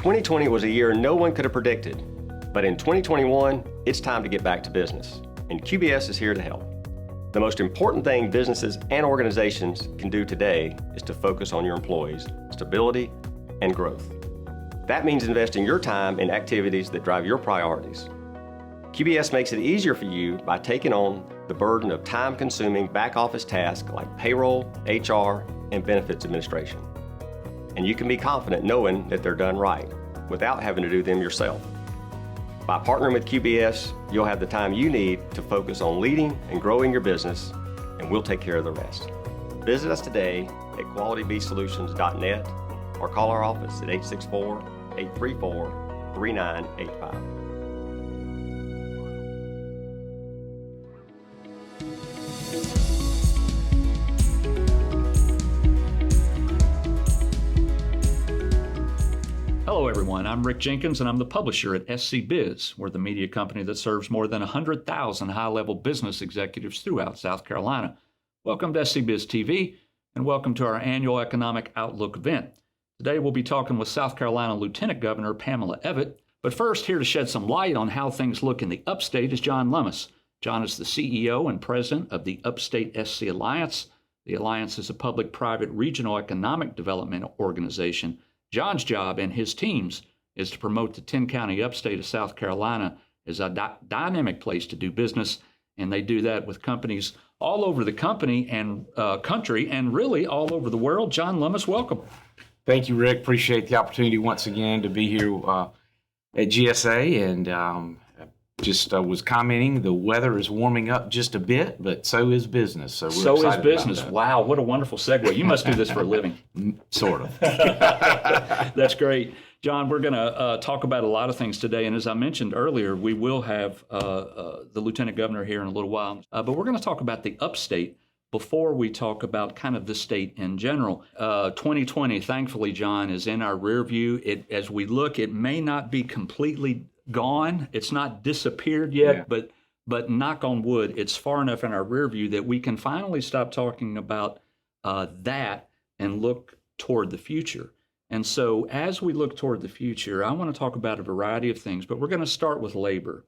2020 was a year no one could have predicted, but in 2021, it's time to get back to business, and QBS is here to help. The most important thing businesses and organizations can do today is to focus on your employees' stability and growth. That means investing your time in activities that drive your priorities. QBS makes it easier for you by taking on the burden of time-consuming back-office tasks like payroll, HR, and benefits administration. And you can be confident knowing that they're done right without having to do them yourself. By partnering with QBS, you'll have the time you need to focus on leading and growing your business, and we'll take care of the rest. Visit us today at qualitybsolutions.net or call our office at 864-834-3985. Hello everyone, I'm Rick Jenkins and I'm the publisher at SC Biz. We're the media company that serves more than 100,000 high-level business executives throughout South Carolina. Welcome to SC Biz TV and welcome to our annual Economic Outlook event. Today we'll be talking with South Carolina Lieutenant Governor Pamela Evette. But first, here to shed some light on how things look in the Upstate is John Lummus. John is the CEO and President of the Upstate SC Alliance. The Alliance is a public-private regional economic development organization. John's job and his team's is to promote the 10-county upstate of South Carolina as a dynamic place to do business, and they do that with companies all over the country and really all over the world. John Lummus, welcome. Thank you, Rick. Appreciate the opportunity once again to be here at GSA, and just was commenting, the weather is warming up just a bit, but so is business. So is business. Wow, what a wonderful segue. You must do this for a living. Sort of. That's great. John, we're going to talk about a lot of things today, and as I mentioned earlier, we will have the Lieutenant Governor here in a little while, but we're going to talk about the Upstate before we talk about kind of the state in general. 2020, thankfully, John, is in our rear view. As we look, it may not be completely gone. It's not disappeared yet, but knock on wood, it's far enough in our rear view that we can finally stop talking about that and look toward the future. And so as we look toward the future, I want to talk about a variety of things, but we're going to start with labor.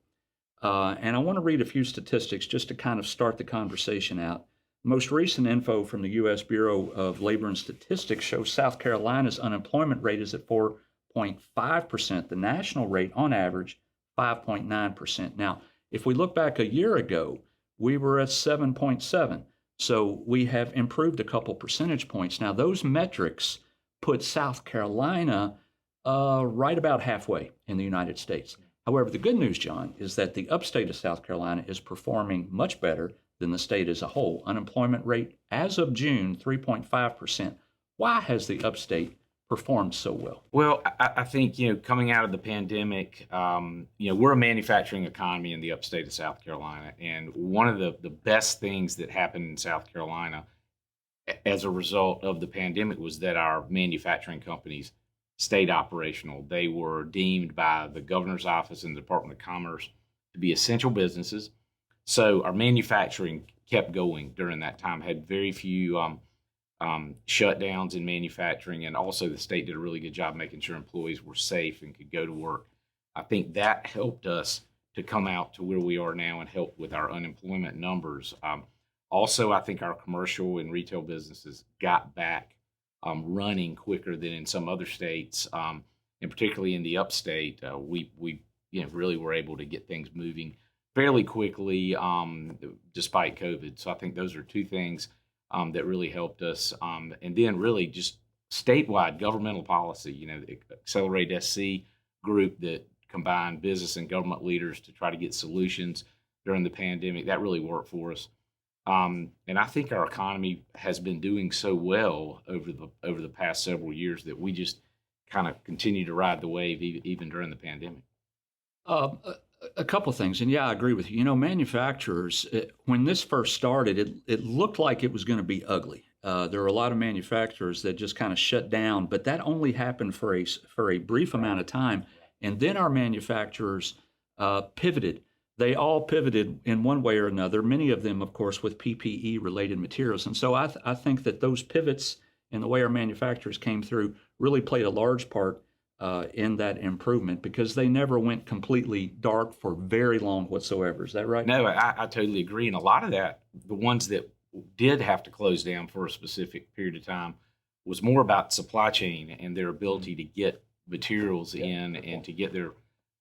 And I want to read a few statistics just to kind of start the conversation out. Most recent info from the U.S. Bureau of Labor and Statistics shows South Carolina's unemployment rate is at 4.5%. The national rate, on average, 5.9%. Now, if we look back a year ago, we were at 7.7. So we have improved a couple percentage points. Now, those metrics put South Carolina right about halfway in the United States. However, the good news, John, is that the upstate of South Carolina is performing much better than the state as a whole. Unemployment rate as of June, 3.5%. Why has the upstate performed so well? Well, I think, coming out of the pandemic, we're a manufacturing economy in the upstate of South Carolina. And one of the best things that happened in South Carolina as a result of the pandemic was that our manufacturing companies stayed operational. They were deemed by the governor's office and the Department of Commerce to be essential businesses. So our manufacturing kept going during that time, had very few shutdowns in manufacturing, and also the state did a really good job making sure employees were safe and could go to work. I think that helped us to come out to where we are now and help with our unemployment numbers. Also, I think our commercial and retail businesses got back running quicker than in some other states, and particularly in the upstate. We really were able to get things moving fairly quickly despite COVID. So I think those are two things that really helped us. And then really just statewide governmental policy, the Accelerate SC group that combined business and government leaders to try to get solutions during the pandemic, that really worked for us. And I think our economy has been doing so well over the past several years that we just kind of continue to ride the wave even during the pandemic. A couple of things, and yeah, I agree with you. Manufacturers, when this first started, it looked like it was going to be ugly. There were a lot of manufacturers that just kind of shut down, but that only happened for a brief amount of time. And then our manufacturers pivoted. They all pivoted in one way or another, many of them, of course, with PPE-related materials. And so I think that those pivots and the way our manufacturers came through really played a large part in that improvement because they never went completely dark for very long whatsoever. Is that right? No, I totally agree. And a lot of that, the ones that did have to close down for a specific period of time, was more about supply chain and their ability to get materials in and to get their,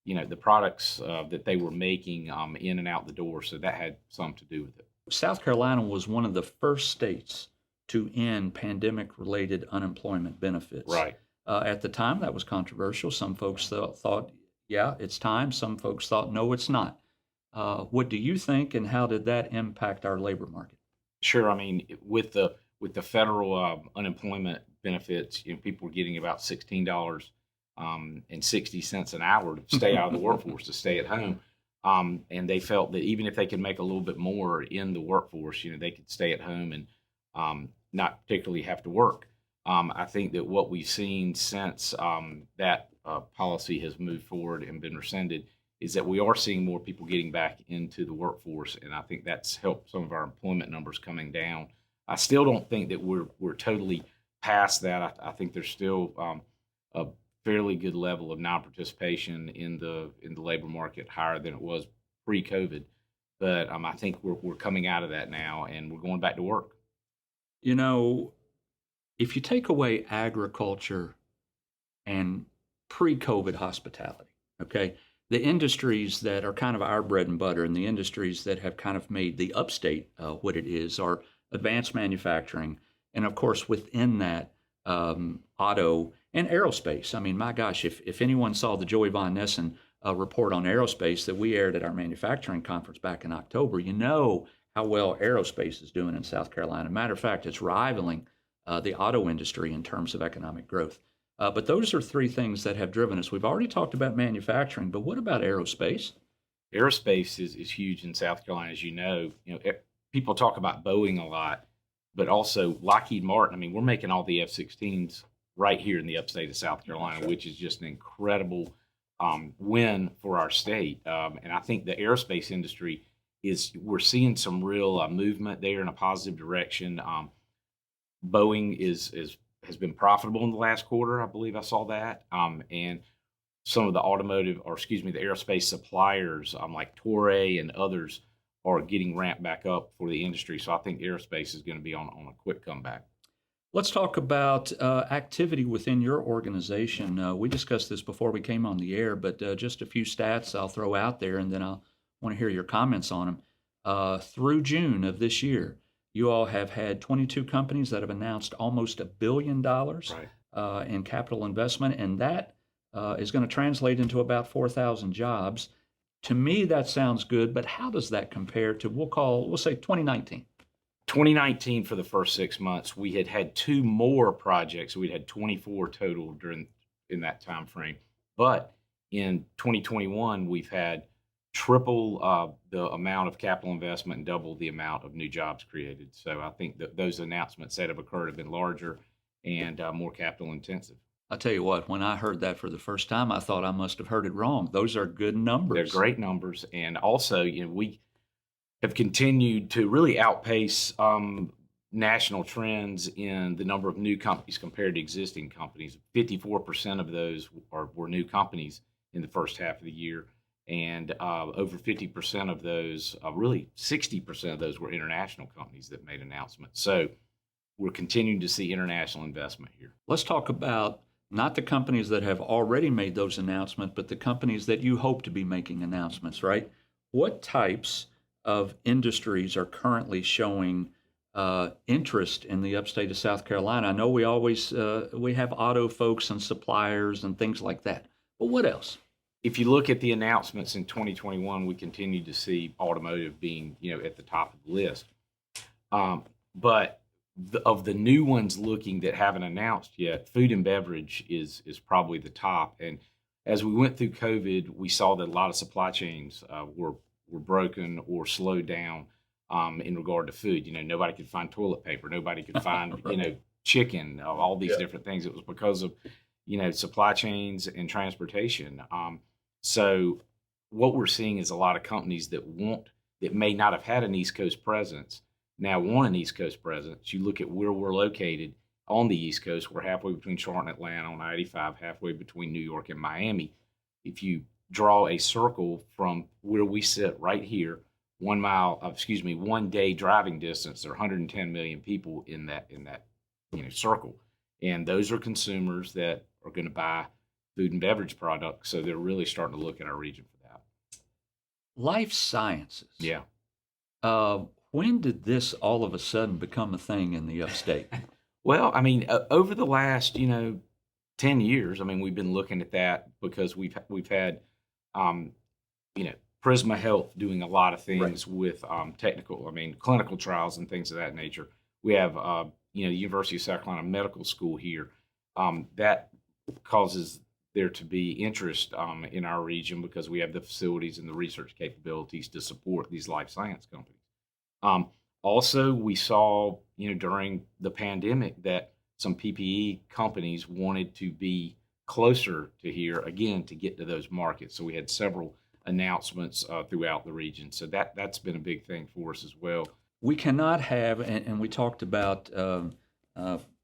the products that they were making in and out the door. So that had something to do with it. South Carolina was one of the first states to end pandemic-related unemployment benefits. Right. At the time, that was controversial. Some folks thought, yeah, it's time. Some folks thought, no, it's not. What do you think, and how did that impact our labor market? Sure. I mean, with the federal unemployment benefits, people were getting about $16.60 an hour to stay out of the workforce, to stay at home. And they felt that even if they could make a little bit more in the workforce, they could stay at home and not particularly have to work. I think that what we've seen since that policy has moved forward and been rescinded is that we are seeing more people getting back into the workforce, and I think that's helped some of our employment numbers coming down. I still don't think that we're totally past that. I think there's still a fairly good level of non-participation in the labor market, higher than it was pre-COVID. But I think we're coming out of that now, and we're going back to work. If you take away agriculture and pre-COVID hospitality, okay, the industries that are kind of our bread and butter and the industries that have kind of made the Upstate what it is are advanced manufacturing, and of course within that, auto and aerospace. I mean, my gosh, if anyone saw the Joey Von Nessen report on aerospace that we aired at our manufacturing conference back in October, you know how well aerospace is doing in South Carolina. Matter of fact, it's rivaling the auto industry in terms of economic growth. But those are three things that have driven us. We've already talked about manufacturing, but what about aerospace? Aerospace is huge in South Carolina, as you know. People talk about Boeing a lot, but also Lockheed Martin. I mean, we're making all the F-16s right here in the upstate of South Carolina, which is just an incredible win for our state. And I think the aerospace industry we're seeing some real movement there in a positive direction. Boeing has been profitable in the last quarter. I believe I saw that. And some of the the aerospace suppliers like Toray and others are getting ramped back up for the industry. So I think aerospace is going to be on a quick comeback. Let's talk about activity within your organization. We discussed this before we came on the air, but just a few stats I'll throw out there, and then I'll want to hear your comments on them. Through June of this year, you all have had 22 companies that have announced almost $1 billion in capital investment, and that is going to translate into about 4,000 jobs. To me, that sounds good, but how does that compare to, we'll say 2019? 2019, for the first 6 months, we had two more projects. We'd had 24 total in that time frame. But in 2021, we've had triple the amount of capital investment and double the amount of new jobs created. So I think that those announcements that have occurred have been larger and more capital intensive. I'll tell you what, when I heard that for the first time, I thought I must have heard it wrong. Those are good numbers. They're great numbers. And also, we have continued to really outpace national trends in the number of new companies compared to existing companies. 54% of those were new companies in the first half of the year. And over 50% of those, really 60% of those were international companies that made announcements. So we're continuing to see international investment here. Let's talk about not the companies that have already made those announcements, but the companies that you hope to be making announcements, right? What types of industries are currently showing interest in the upstate of South Carolina? I know we always we have auto folks and suppliers and things like that, but what else? If you look at the announcements in 2021, we continue to see automotive being, at the top of the list. But of the new ones looking that haven't announced yet, food and beverage is probably the top. And as we went through COVID, we saw that a lot of supply chains were broken or slowed down in regard to food. Nobody could find toilet paper. Nobody could find, chicken, all these different things. It was because of, supply chains and transportation. So what we're seeing is a lot of companies that may not have had an East Coast presence now want an East Coast presence. You look at where we're located, on the East Coast. We're halfway between Charlotte and Atlanta on I-85, halfway between New York and Miami. If you draw a circle from where we sit right here, 1 day driving distance, there are 110 million people in that circle. And those are consumers that are going to buy food and beverage products. So they're really starting to look at our region for that. Life sciences. Yeah. When did this all of a sudden become a thing in the Upstate? Well, I mean, over the last, 10 years, I mean, we've been looking at that because we've had, Prisma Health doing a lot of things with clinical trials and things of that nature. We have, the University of South Carolina Medical School here. That causes there to be interest in our region because we have the facilities and the research capabilities to support these life science companies. Also, we saw, during the pandemic that some PPE companies wanted to be closer to here, again, to get to those markets. So we had several announcements throughout the region. So that's been a big thing for us as well. We cannot have, and we talked about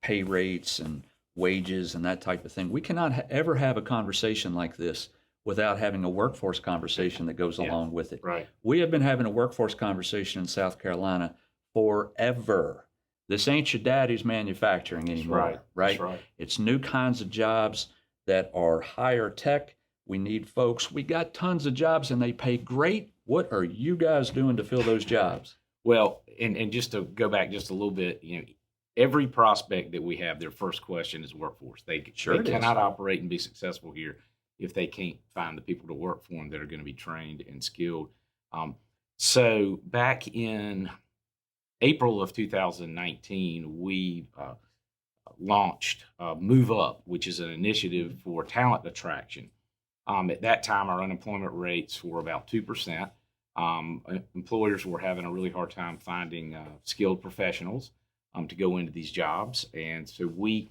pay rates and wages and that type of thing. We cannot ever have a conversation like this without having a workforce conversation that goes along with it. Right. We have been having a workforce conversation in South Carolina forever. This ain't your daddy's manufacturing anymore, right? That's right. It's new kinds of jobs that are higher tech. We need folks. We got tons of jobs and they pay great. What are you guys doing to fill those jobs? Well, and just to go back just a little bit, every prospect that we have, their first question is workforce. They cannot operate and be successful here if they can't find the people to work for them that are going to be trained and skilled. So back in April of 2019, we launched Move Up, which is an initiative for talent attraction. At that time, our unemployment rates were about 2%. Employers were having a really hard time finding skilled professionals to go into these jobs. And so we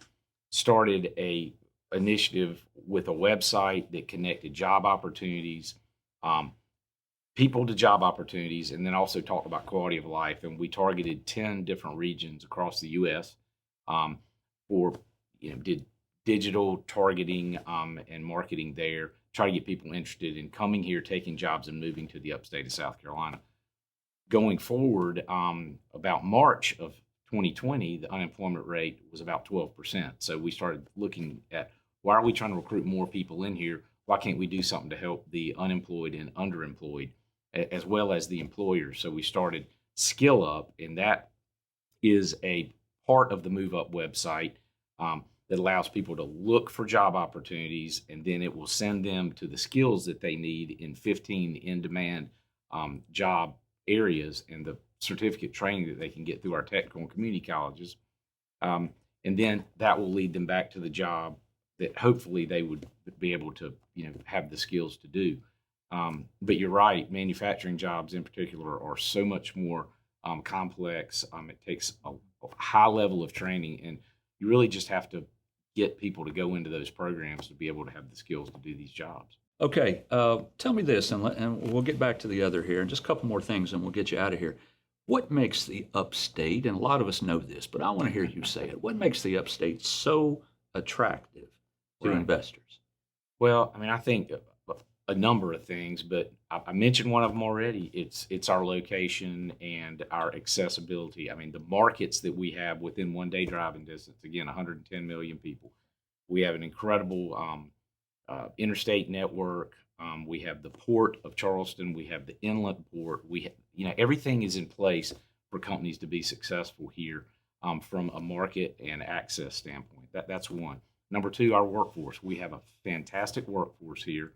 started a initiative with a website that connected job opportunities, people to job opportunities, and then also talked about quality of life. And we targeted 10 different regions across the U.S. Did digital targeting and marketing there, try to get people interested in coming here, taking jobs, and moving to the upstate of South Carolina. Going forward, about March of 2020, the unemployment rate was about 12%. So we started looking at, why are we trying to recruit more people in here? Why can't we do something to help the unemployed and underemployed, as well as the employers? So we started Skill Up, and that is a part of the Move Up website that allows people to look for job opportunities, and then it will send them to the skills that they need in 15 in-demand job areas and the certificate training that they can get through our technical and community colleges. And then that will lead them back to the job that hopefully they would be able to, have the skills to do. But you're right, manufacturing jobs in particular are so much more complex. It takes a high level of training, and you really just have to get people to go into those programs to be able to have the skills to do these jobs. Okay, tell me this, and we'll get back to the other here, and just a couple more things, and we'll get you out of here. What makes the Upstate, and a lot of us know this, but I want to hear you say it, what makes the Upstate so attractive to investors? Well, I think a number of things, but I mentioned one of them already. It's our location and our accessibility. The markets that we have within 1 day driving distance, again, 110 million people. We have an incredible interstate network. We have the port of Charleston. We have the inlet port. Everything is in place for companies to be successful here from a market and access standpoint. That's one. Number two, our workforce. We have a fantastic workforce here.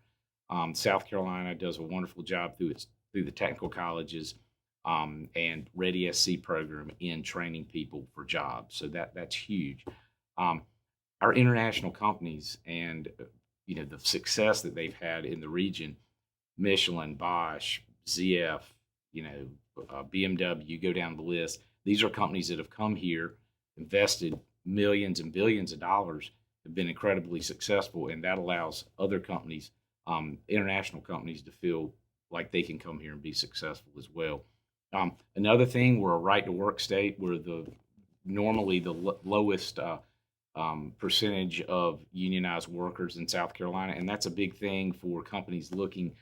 South Carolina does a wonderful job through the technical colleges and Ready SC program in training people for jobs. So that's huge. Our international companies and the success that they've had in the region, Michelin, Bosch, ZF, BMW, go down the list. These are companies that have come here, invested millions and billions of dollars, have been incredibly successful, and that allows other companies, international companies, to feel like they can come here and be successful as well. Another thing, we're a right to work state. We're the normally the lowest percentage of unionized workers in South Carolina, and that's a big thing for companies looking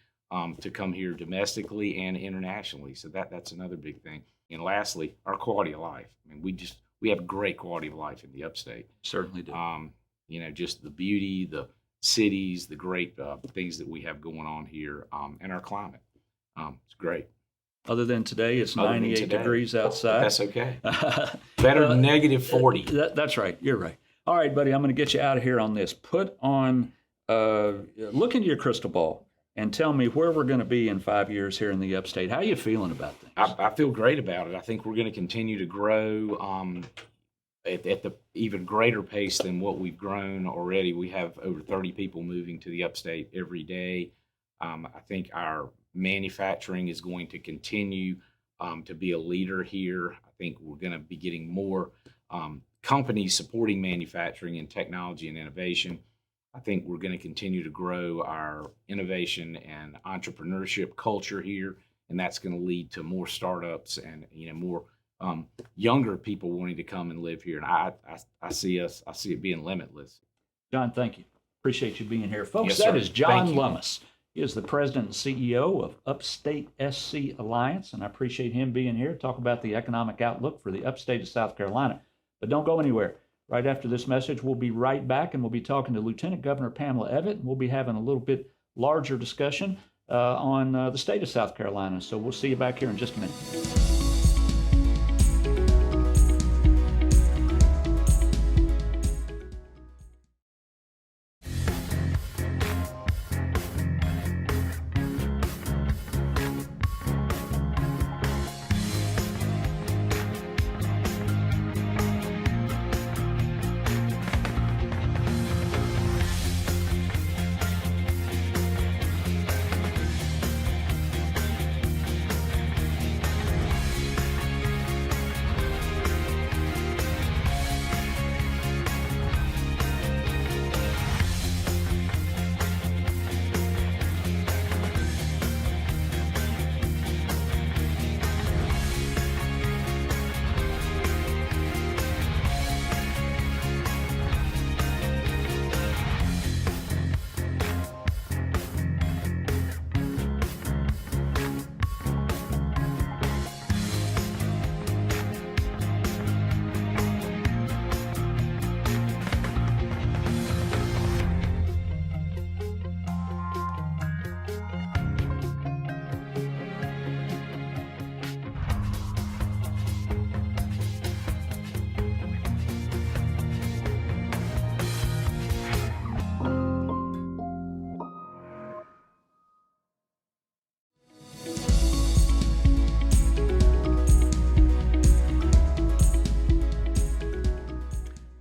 to come here domestically and internationally. So that's another big thing. And lastly, our quality of life. I mean, we have great quality of life in the Upstate. Certainly do. Just the beauty, the cities, the great things that we have going on here, and our climate. It's great. Other than today, it's 98 degrees outside. That's okay. Better than negative 40. That's right. You're right. All right, buddy, I'm going to get you out of here on this. Look into your crystal ball and tell me where we're going to be in 5 years here in the Upstate. How are you feeling about things? I feel great about it. I think we're going to continue to grow at the even greater pace than what we've grown already. We have over 30 people moving to the Upstate every day. I think our manufacturing is going to continue to be a leader here. I think we're going to be getting more companies supporting manufacturing and technology and innovation. I think we're going to continue to grow our innovation and entrepreneurship culture here, and that's going to lead to more startups and more younger people wanting to come and live here. And I see it being limitless. John, thank you. Appreciate you being here, folks. Yes, that sir. is John Thank you. Lummus. He is the president and CEO of Upstate SC Alliance, and I appreciate him being here to talk about the economic outlook for the Upstate of South Carolina. But don't go anywhere. Right after this message, we'll be right back, and we'll be talking to Lieutenant Governor Pamela Evette, and we'll be having a little bit larger discussion on the state of South Carolina. So we'll see you back here in just a minute.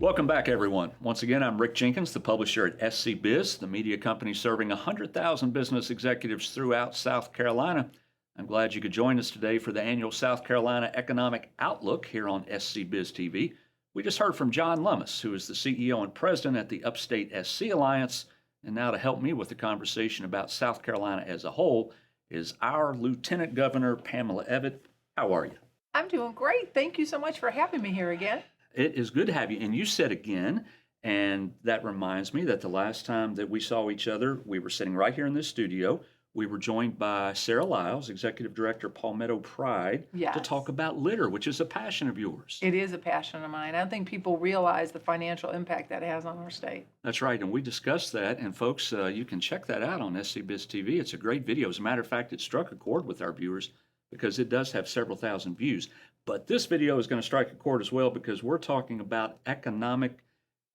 Welcome back, everyone. Once again, I'm Rick Jenkins, the publisher at SC Biz, the media company serving 100,000 business executives throughout South Carolina. I'm glad you could join us today for the annual South Carolina Economic Outlook here on SC Biz TV. We just heard from John Lummus, who is the CEO and president at the Upstate SC Alliance. And now to help me with the conversation about South Carolina as a whole is our Lieutenant Governor, Pamela Evette. How are you? I'm doing great. Thank you so much for having me here again. It is good to have you. And you said again, and that reminds me that the last time that we saw each other, we were sitting right here in this studio. We were joined by Sarah Lyles, Executive Director, Palmetto Pride, to Yes. talk about litter, which is a passion of yours. It is a passion of mine. I don't think people realize the financial impact that has on our state. That's right, and we discussed that. And folks, you can check that out on SC Biz TV. It's a great video. As a matter of fact, it struck a chord with our viewers because it does have several thousand views. But this video is going to strike a chord as well because we're talking about economic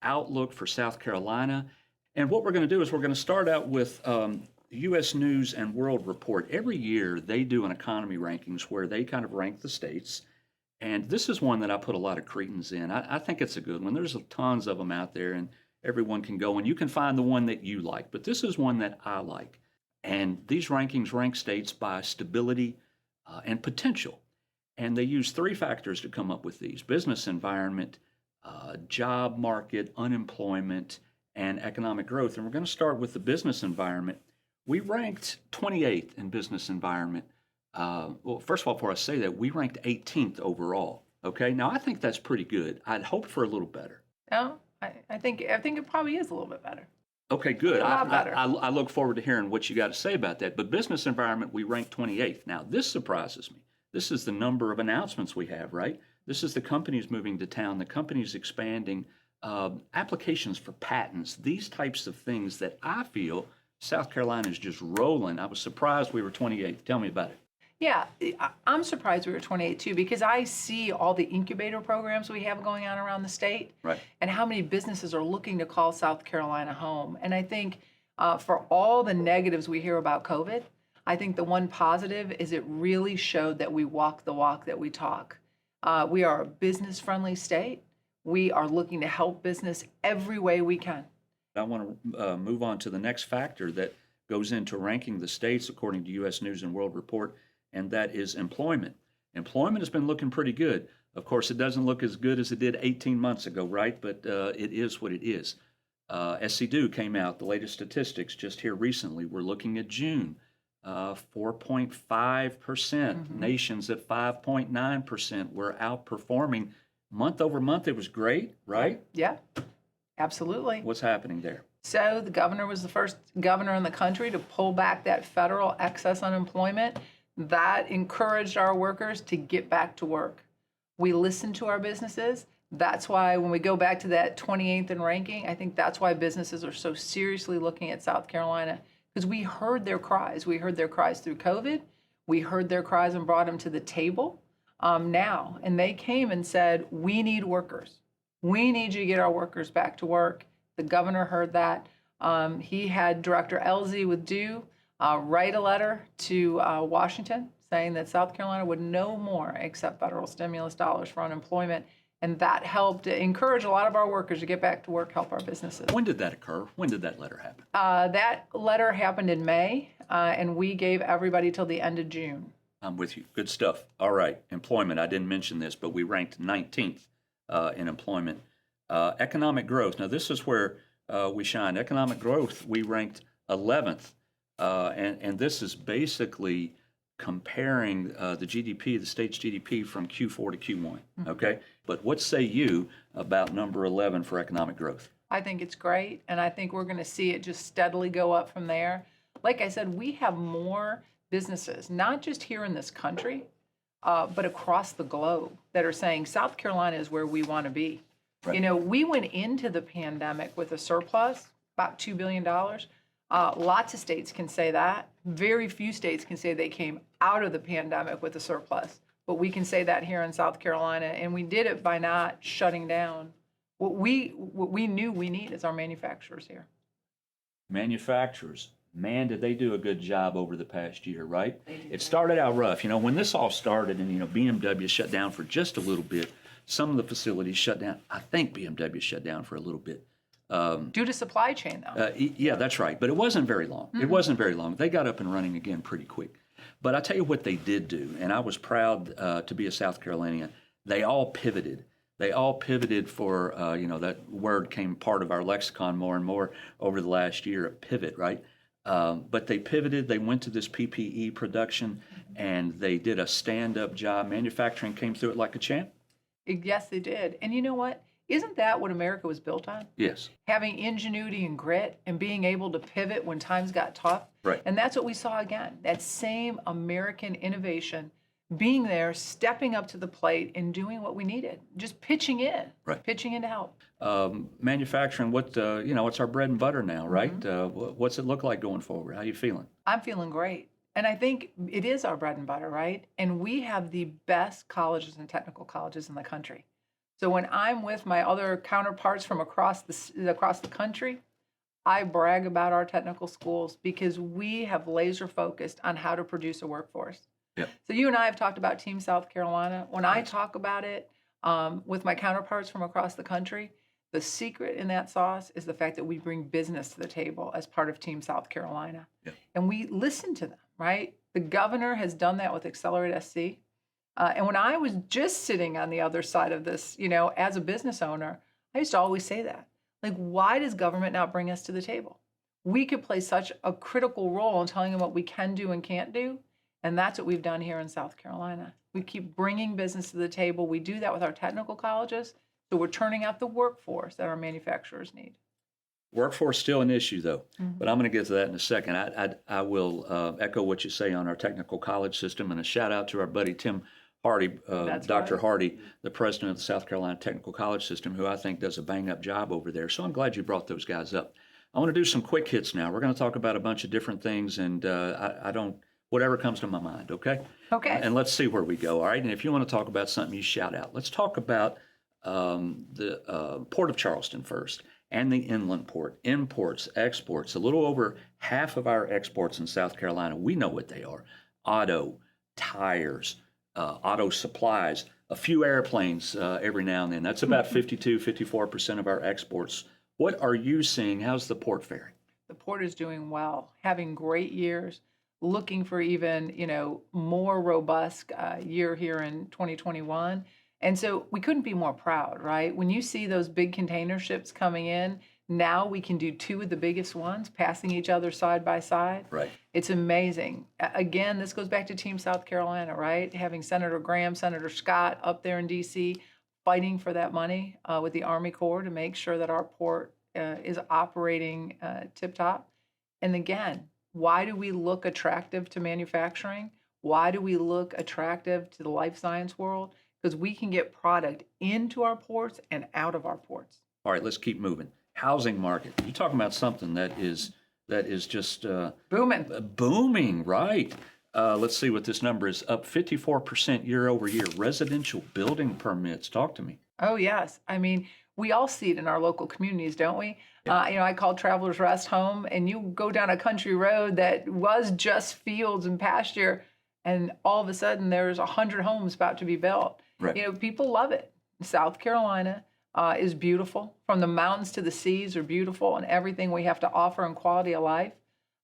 outlook for South Carolina. And what we're going to do is we're going to start out with U.S. News and World Report. Every year they do an economy rankings where they kind of rank the states. And this is one that I put a lot of credence in. I think it's a good one. There's tons of them out there, and everyone can go and you can find the one that you like. But this is one that I like. And these rankings rank states by stability and potential. And they use three factors to come up with these: business environment, job market, unemployment, and economic growth. And we're going to start with the business environment. We ranked 28th in business environment. Well, first of all, before I say that, we ranked 18th overall. Okay, now I think that's pretty good. I'd hoped for a little better. No, I think it probably is a little bit better. Okay, good. A lot better. I look forward to hearing what you got to say about that. But business environment, we rank 28th. Now, this surprises me. This is the number of announcements we have, right? This is the companies moving to town, the companies expanding, applications for patents, these types of things that I feel South Carolina is just rolling. I was surprised we were 28th. Tell me about it. Yeah, I'm surprised we were 28 too, because I see all the incubator programs we have going on around the state, Right. and how many businesses are looking to call South Carolina home. And I think for all the negatives we hear about COVID, I think the one positive is it really showed that we walk the walk that we talk. We are a business-friendly state. We are looking to help business every way we can. I want to move on to the next factor that goes into ranking the states according to U.S. News and World Report, and that is employment. Employment has been looking pretty good. Of course, it doesn't look as good as it did 18 months ago, right? But it is what it is. SCDU came out, the latest statistics just here recently. We're looking at June, 4.5%. Nations at 5.9%. We're outperforming month over month. It was great, right? Yeah, absolutely. What's happening there? So the governor was the first governor in the country to pull back that federal excess unemployment. That encouraged our workers to get back to work. We listened to our businesses. That's why when we go back to that 28th in ranking, I think that's why businesses are so seriously looking at South Carolina, because we heard their cries. We heard their cries through COVID. We heard their cries and brought them to the table now. And they came and said, we need workers. We need you to get our workers back to work. The governor heard that. He had Director Elsie with DEW write a letter to Washington saying that South Carolina would no more accept federal stimulus dollars for unemployment. And that helped encourage a lot of our workers to get back to work, help our businesses. When did that occur? When did that letter happen? That letter happened in May, and we gave everybody till the end of June. I'm with you. Good stuff. All right. Employment. I didn't mention this, but we ranked 19th in employment. Economic growth. Now, this is where we shine. Economic growth, we ranked 11th. And this is basically comparing the GDP, the state's GDP from Q4 to Q1. Okay? But what say you about number 11 for economic growth? I think it's great, and I think we're going to see it just steadily go up from there. Like I said, we have more businesses, not just here in this country, but across the globe, that are saying South Carolina is where we want to be. Right. You know, we went into the pandemic with a surplus, about $2 billion. Lots of states can say that. Very few states can say they came out of the pandemic with a surplus. But we can say that here in South Carolina, and we did it by not shutting down. What we knew we need is our manufacturers here. Manufacturers, man, did they do a good job over the past year, right? It started out rough. You know, when this all started and, BMW shut down for just a little bit, some of the facilities shut down. I think BMW shut down for a little bit. Due to supply chain, though. Yeah, that's right. But it wasn't very long. It wasn't very long. They got up and running again pretty quick. But I tell you what they did do, and I was proud to be a South Carolinian. They all pivoted. They all pivoted for, that word came part of our lexicon more and more over the last year, a pivot, right? But they pivoted. They went to this PPE production, and they did a stand-up job. Manufacturing came through it like a champ. Yes, they did. And you know what? Isn't that what America was built on? Yes. Having ingenuity and grit and being able to pivot when times got tough. Right. And that's what we saw again. That same American innovation, being there, stepping up to the plate and doing what we needed. Just pitching in. Right. Pitching in to help. Manufacturing, it's our bread and butter now, right? What's it look like going forward? How you feeling? I'm feeling great. And I think it is our bread and butter, right? And we have the best colleges and technical colleges in the country. So when I'm with my other counterparts from across the country, I brag about our technical schools because we have laser focused on how to produce a workforce. Yep. So you and I have talked about Team South Carolina. When I talk about it with my counterparts from across the country, the secret in that sauce is the fact that we bring business to the table as part of Team South Carolina. Yep. And we listen to them, right? The governor has done that with Accelerate SC. And when I was just sitting on the other side of this, as a business owner, I used to always say that. Like, why does government not bring us to the table? We could play such a critical role in telling them what we can do and can't do. And that's what we've done here in South Carolina. We keep bringing business to the table. We do that with our technical colleges. So we're turning out the workforce that our manufacturers need. Workforce still an issue, though, but I'm going to get to that in a second. I will echo what you say on our technical college system, and a shout out to our buddy Tim Hardy, Dr. right. Hardy, the president of the South Carolina Technical College System, who I think does a bang-up job over there. So I'm glad you brought those guys up. I want to do some quick hits now. We're going to talk about a bunch of different things, and I don't, whatever comes to my mind, okay? Okay. And let's see where we go, all right? And if you want to talk about something, you shout out. Let's talk about the Port of Charleston first, and the inland port, imports, exports. A little over half of our exports in South Carolina, we know what they are. Auto, tires, auto supplies, a few airplanes every now and then. That's about 52, 54% of our exports. What are you seeing? How's the port faring? The port is doing well, having great years, looking for even, more robust year here in 2021. And so we couldn't be more proud, right? When you see those big container ships coming in, now we can do two of the biggest ones passing each other side by side. Right. It's amazing. Again, this goes back to Team South Carolina, right? Having Senator Graham, Senator Scott up there in D.C. fighting for that money with the Army Corps to make sure that our port is operating tip-top. And again, why do we look attractive to manufacturing? Why do we look attractive to the life science world? Because we can get product into our ports and out of our ports. All right, let's keep moving. Housing market. You're talking about something that is just booming, right? Let's see what this number is. Up 54% year over year. Residential building permits. Talk to me. Oh, yes. I mean, we all see it in our local communities, don't we? Yeah. I call Travelers Rest home, and you go down a country road that was just fields and pasture, and all of a sudden there's 100 homes about to be built. Right. People love it. South Carolina is beautiful. From the mountains to the seas are beautiful, and everything we have to offer in quality of life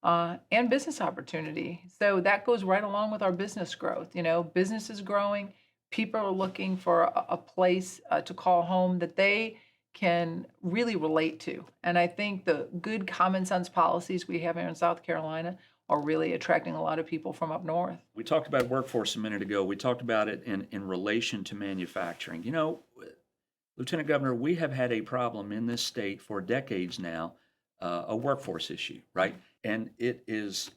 and business opportunity. So that goes right along with our business growth. Business is growing. People are looking for a place to call home that they can really relate to. And I think the good common sense policies we have here in South Carolina are really attracting a lot of people from up north. We talked about workforce a minute ago. We talked about it in relation to manufacturing. Lieutenant Governor, we have had a problem in this state for decades now, a workforce issue, right? And it is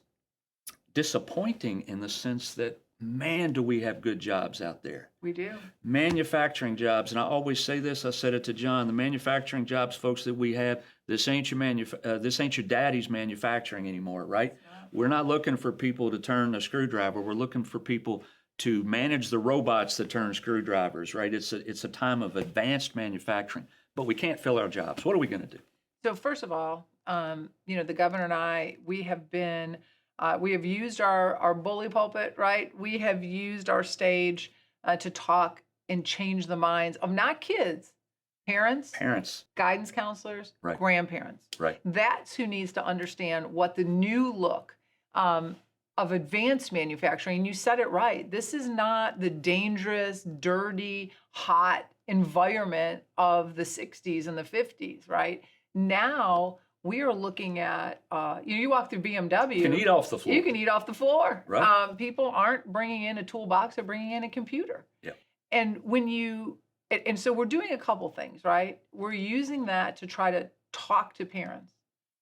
disappointing in the sense that, man, do we have good jobs out there. We do. Manufacturing jobs, and I always say this, I said it to John, the manufacturing jobs, folks, that we have, this ain't your daddy's manufacturing anymore, right? We're not looking for people to turn a screwdriver. We're looking for people to manage the robots that turn screwdrivers, right? It's a time of advanced manufacturing, but we can't fill our jobs. What are we going to do? So first of all, the governor and I, we have used our bully pulpit, right? We have used our stage to talk and change the minds of not kids, parents, guidance counselors, right. grandparents. Right. That's who needs to understand what the new look of advanced manufacturing. And you said it right. This is not the dangerous, dirty, hot environment of the 60s and the 50s, right? Now we are looking at, you walk through BMW. You can eat off the floor. You can eat off the floor. Right. People aren't bringing in a toolbox, they're bringing in a computer. Yeah. And and so we're doing a couple things, right? We're using that to try to talk to parents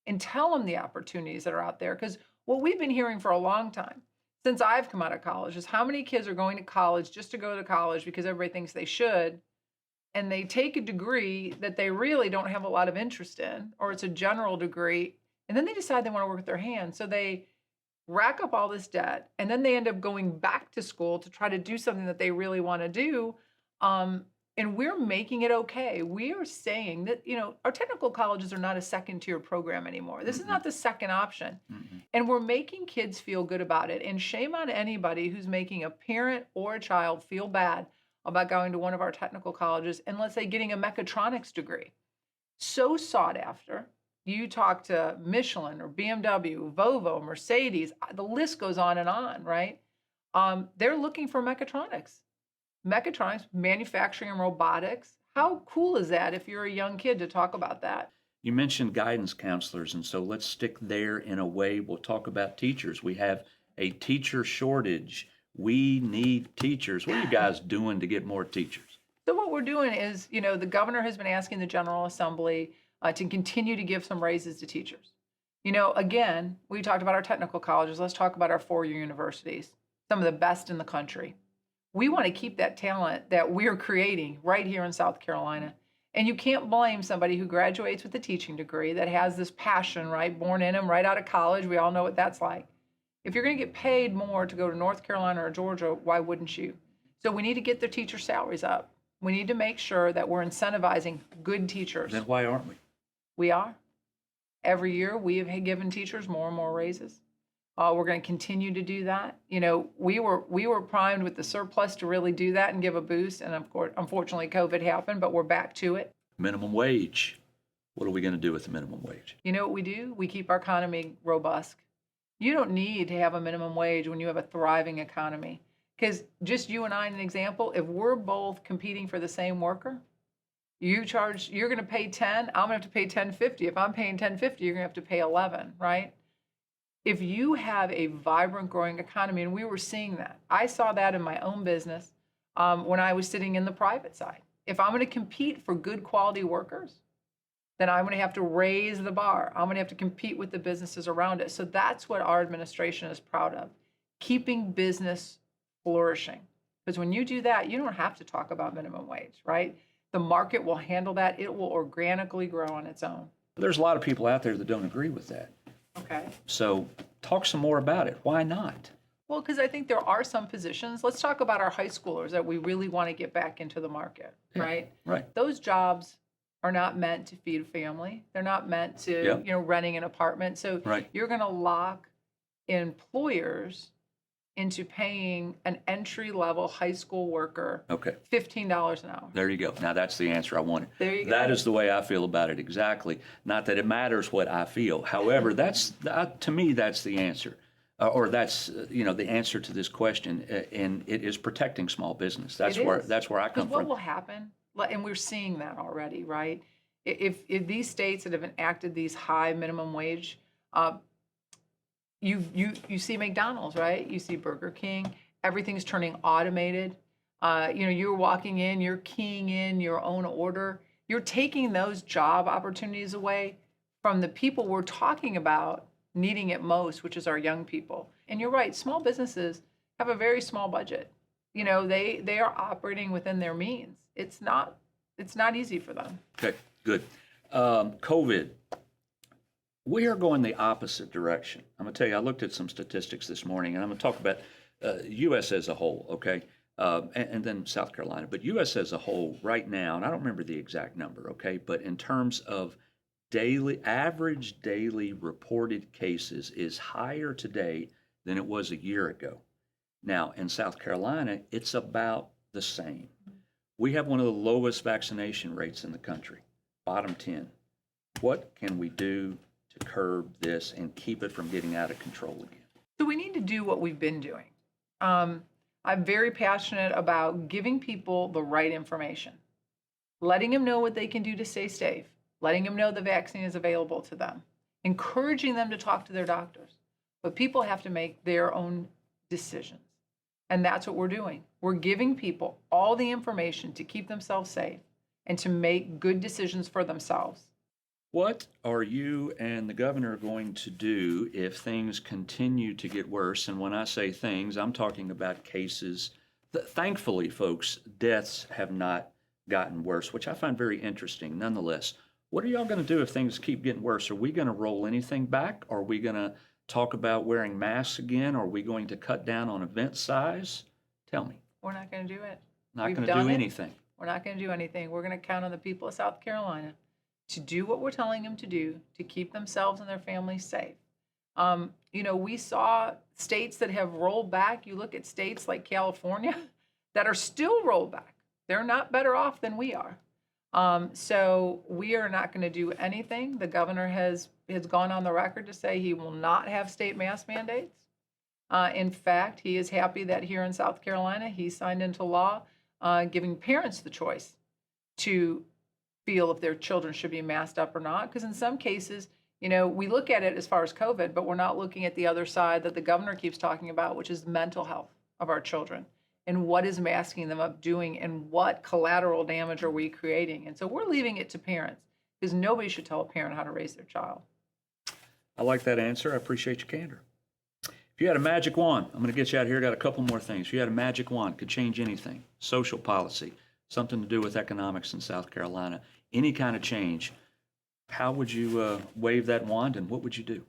and tell them the opportunities that are out there. Because what we've been hearing for a long time, since I've come out of college, is how many kids are going to college just to go to college because everybody thinks they should, and they take a degree that they really don't have a lot of interest in, or it's a general degree, and then they decide they want to work with their hands. So they rack up all this debt, and then they end up going back to school to try to do something that they really want to do. And we're making it okay. We are saying that, our technical colleges are not a second-tier program anymore. This is not the second option. Mm-hmm. And we're making kids feel good about it. And shame on anybody who's making a parent or a child feel bad about going to one of our technical colleges and, let's say, getting a mechatronics degree. So sought after. You talk to Michelin or BMW, Volvo, Mercedes, the list goes on, right? They're looking for mechatronics, manufacturing and robotics. How cool is that if you're a young kid to talk about that? You mentioned guidance counselors, and so let's stick there in a way. We'll talk about teachers. We have a teacher shortage. We need teachers. What are you guys doing to get more teachers? So what we're doing is, the governor has been asking the General Assembly to continue to give some raises to teachers. Again, we talked about our technical colleges. Let's talk about our four-year universities, some of the best in the country. We want to keep that talent that we're creating right here in South Carolina. And you can't blame somebody who graduates with a teaching degree that has this passion, right, born in them right out of college. We all know what that's like. If you're going to get paid more to go to North Carolina or Georgia, why wouldn't you? So we need to get their teacher salaries up. We need to make sure that we're incentivizing good teachers. Then why aren't we? We are. Every year we have given teachers more and more raises. We're going to continue to do that. We were primed with the surplus to really do that and give a boost. And of course, unfortunately, COVID happened, but we're back to it. Minimum wage. What are we going to do with the minimum wage? You know what we do? We keep our economy robust. You don't need to have a minimum wage when you have a thriving economy. Because just you and I, an example, if we're both competing for the same worker, you're going to pay 10, I'm going to have to pay 10.50. If I'm paying 10.50, you're going to have to pay 11, right? If you have a vibrant, growing economy, and we were seeing that. I saw that in my own business when I was sitting in the private side. If I'm going to compete for good quality workers, then I'm going to have to raise the bar. I'm going to have to compete with the businesses around it. So that's what our administration is proud of, keeping business flourishing. Because when you do that, you don't have to talk about minimum wage, right? The market will handle that. It will organically grow on its own. There's a lot of people out there that don't agree with that. Okay. So talk some more about it. Why not? Well, because I think there are some positions. Let's talk about our high schoolers that we really want to get back into the market, right? Right. Those jobs are not meant to feed a family. They're not meant to, renting an apartment. So you're going to lock employers into paying an entry-level high school worker $15 an hour. There you go. Now that's the answer I wanted. There you go. That is the way I feel about it exactly. Not that it matters what I feel. However, to me that's the answer. Or that's the answer to this question, and it is protecting small business. That's where I come from. What will happen? And we're seeing that already, right? If these states that have enacted these high minimum wage, you see McDonald's, right? You see Burger King. Everything's turning automated. You're walking in, you're keying in your own order. You're taking those job opportunities away from the people we're talking about needing it most, which is our young people. And you're right, small businesses have a very small budget. They are operating within their means. It's not easy for them. Okay, good. COVID. We are going the opposite direction. I'm going to tell you, I looked at some statistics this morning, and I'm going to talk about U.S. as a whole, okay, and then South Carolina. But U.S. as a whole right now, and I don't remember the exact number, okay, but in terms of average daily reported cases is higher today than it was a year ago. Now, in South Carolina, it's about the same. We have one of the lowest vaccination rates in the country, bottom 10. What can we do to curb this and keep it from getting out of control again? So we need to do what we've been doing. I'm very passionate about giving people the right information, letting them know what they can do to stay safe, letting them know the vaccine is available to them, encouraging them to talk to their doctors. But people have to make their own decisions. And that's what we're doing. We're giving people all the information to keep themselves safe and to make good decisions for themselves. What are you and the governor going to do if things continue to get worse? And when I say things, I'm talking about cases. Thankfully, folks, deaths have not gotten worse, which I find very interesting nonetheless. What are y'all going to do if things keep getting worse? Are we going to roll anything back? Are we going to talk about wearing masks again? Are we going to cut down on event size? Tell me. We're not going to do it. Not going to do anything. We're not going to do anything. We're going to count on the people of South Carolina to do what we're telling them to do to keep themselves and their families safe. We saw states that have rolled back. You look at states like California that are still rolled back. They're not better off than we are. So we are not going to do anything. The governor has gone on the record to say he will not have state mask mandates. In fact, he is happy that here in South Carolina, he signed into law giving parents the choice to feel if their children should be masked up or not. Because in some cases, we look at it as far as COVID, but we're not looking at the other side that the governor keeps talking about, which is mental health of our children, and what is masking them up doing, and what collateral damage are we creating. And so we're leaving it to parents, because nobody should tell a parent how to raise their child. I like that answer. I appreciate your candor. If you had a magic wand, I'm going to get you out of here. I got a couple more things. If you had a magic wand, could change anything, social policy, something to do with economics in South Carolina, any kind of change, how would you wave that wand, and what would you do?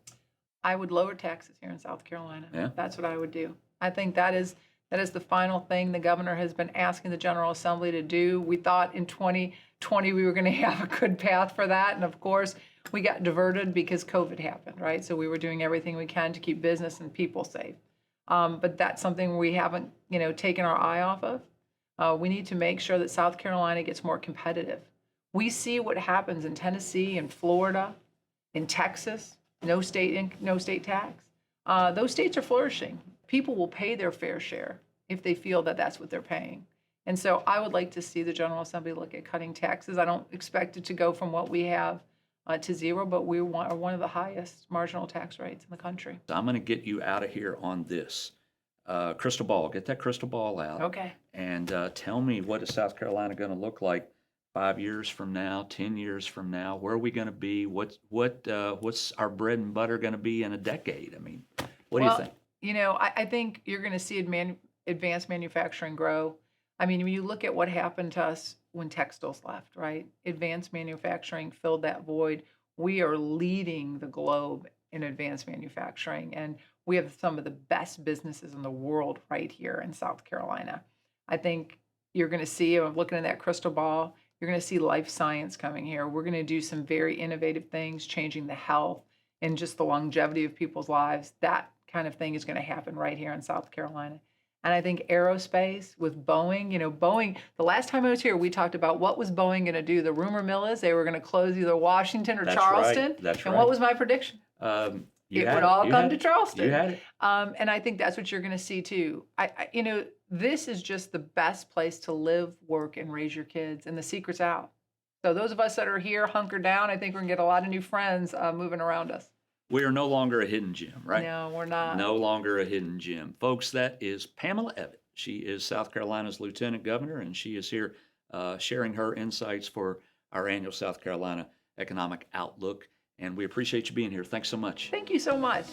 I would lower taxes here in South Carolina. Yeah. That's what I would do. I think that is the final thing the governor has been asking the General Assembly to do. We thought in 2020 we were going to have a good path for that, and of course we got diverted because COVID happened, right? So we were doing everything we can to keep business and people safe. But that's something we haven't, taken our eye off of. We need to make sure that South Carolina gets more competitive. We see what happens in Tennessee and Florida, in Texas, no state tax. Those states are flourishing. People will pay their fair share if they feel that that's what they're paying. And so I would like to see the General Assembly look at cutting taxes. I don't expect it to go from what we have to zero, but we are one of the highest marginal tax rates in the country. I'm going to get you out of here on this. Crystal ball, get that crystal ball out. Okay. And tell me, what is South Carolina going to look like 5 years from now, 10 years from now? Where are we going to be? What's our bread and butter going to be in a decade? I mean, what do you think? I think you're going to see advanced manufacturing grow. I mean, when you look at what happened to us when textiles left, right? Advanced manufacturing filled that void. We are leading the globe in advanced manufacturing, and we have some of the best businesses in the world right here in South Carolina. I think you're going to see, I'm looking at that crystal ball, you're going to see life science coming here. We're going to do some very innovative things, changing the health and just the longevity of people's lives. That kind of thing is going to happen right here in South Carolina. And I think aerospace with Boeing, Boeing, the last time I was here, we talked about what was Boeing going to do. The rumor mill is they were going to close either Washington or Charleston. Right. That's right. And what was my prediction? It would all come to Charleston. You had it. And I think that's what you're going to see too. This is just the best place to live, work, and raise your kids. And the secret's out. So those of us that are here, hunker down, I think we're going to get a lot of new friends moving around us. We are no longer a hidden gem, right? No, we're not. No longer a hidden gem. Folks, that is Pamela Evette. She is South Carolina's Lieutenant Governor, and she is here sharing her insights for our annual South Carolina Economic Outlook. And we appreciate you being here. Thanks so much. Thank you so much.